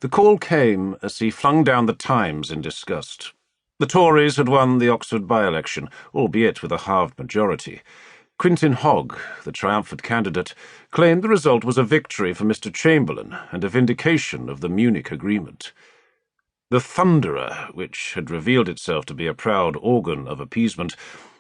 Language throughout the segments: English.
The call came as he flung down the Times in disgust. The Tories had won the Oxford by-election, albeit with a halved majority. Quintin Hogg, the triumphant candidate, claimed the result was a victory for Mr. Chamberlain and a vindication of the Munich Agreement. The Thunderer, which had revealed itself to be a proud organ of appeasement,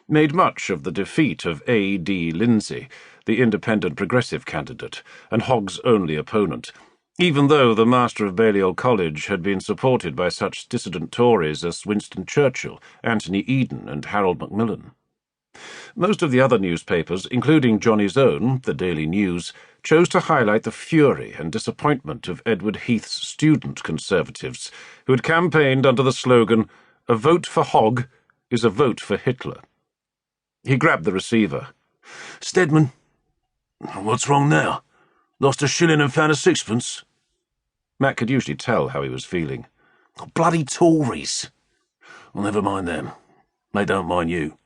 made much of the defeat of A.D. Lindsay, the independent progressive candidate, and Hogg's only opponent, even though the Master of Balliol College had been supported by such dissident Tories as Winston Churchill, Anthony Eden, and Harold Macmillan. Most of the other newspapers, including Johnny's own, the Daily News, chose to highlight the fury and disappointment of Edward Heath's student Conservatives, who had campaigned under the slogan, "A vote for Hogg is a vote for Hitler." He grabbed the receiver. "Steadman." "What's wrong now? Lost a shilling and found a sixpence?" Matt could usually tell how he was feeling. "Bloody Tories." "Well, never mind them. They don't mind you."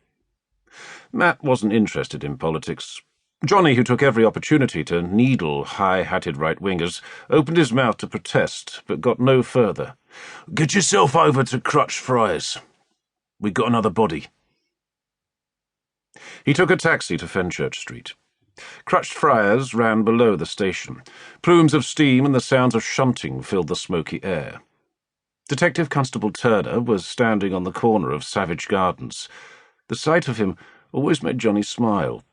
Matt wasn't interested in politics. Johnny, who took every opportunity to needle high-hatted right-wingers, opened his mouth to protest, but got no further. "Get yourself over to Crutched Friars. We got another body." He took a taxi to Fenchurch Street. Crutched Friars ran below the station. Plumes of steam and the sounds of shunting filled the smoky air. Detective Constable Turner was standing on the corner of Savage Gardens. The sight of him always made Johnny smile.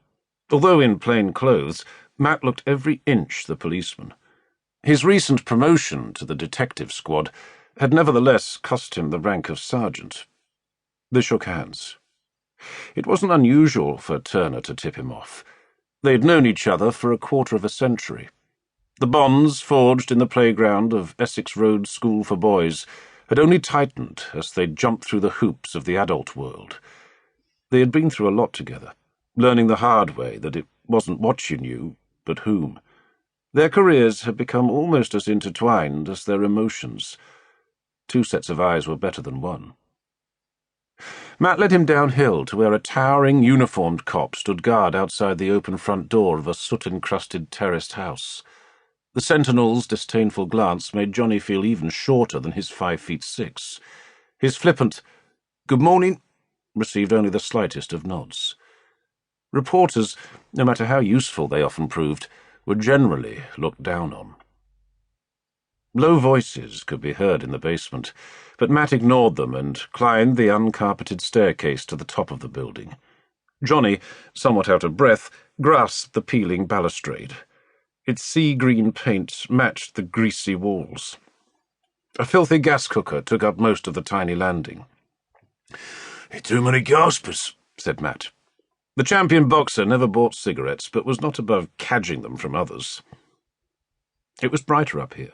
Although in plain clothes, Matt looked every inch the policeman. His recent promotion to the detective squad had nevertheless cost him the rank of sergeant. They shook hands. It wasn't unusual for Turner to tip him off. They'd known each other for a quarter of a century. The bonds forged in the playground of Essex Road School for Boys had only tightened as they'd jumped through the hoops of the adult world. They had been through a lot together, learning the hard way that it wasn't what you knew, but whom. Their careers had become almost as intertwined as their emotions. Two sets of eyes were better than one. Matt led him downhill to where a towering, uniformed cop stood guard outside the open front door of a soot-encrusted terraced house. The sentinel's disdainful glance made Johnny feel even shorter than his 5'6". His flippant, "Good morning," received only the slightest of nods. Reporters, no matter how useful they often proved, were generally looked down on. Low voices could be heard in the basement, but Matt ignored them and climbed the uncarpeted staircase to the top of the building. Johnny, somewhat out of breath, grasped the peeling balustrade. Its sea-green paint matched the greasy walls. A filthy gas cooker took up most of the tiny landing. "Too many gaspers," said Matt. The champion boxer never bought cigarettes, but was not above cadging them from others. It was brighter up here.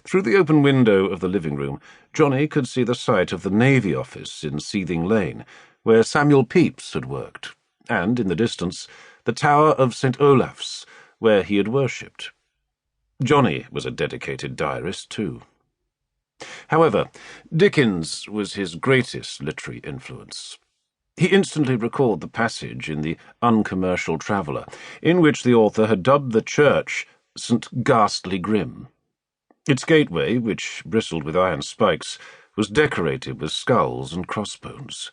Through the open window of the living room, Johnny could see the site of the Navy office in Seething Lane, where Samuel Pepys had worked, and, in the distance, the tower of St. Olaf's, where he had worshipped. Johnny was a dedicated diarist, too. However, Dickens was his greatest literary influence. He instantly recalled the passage in The Uncommercial Traveller, in which the author had dubbed the church St. Ghastly Grim. Its gateway, which bristled with iron spikes, was decorated with skulls and crossbones.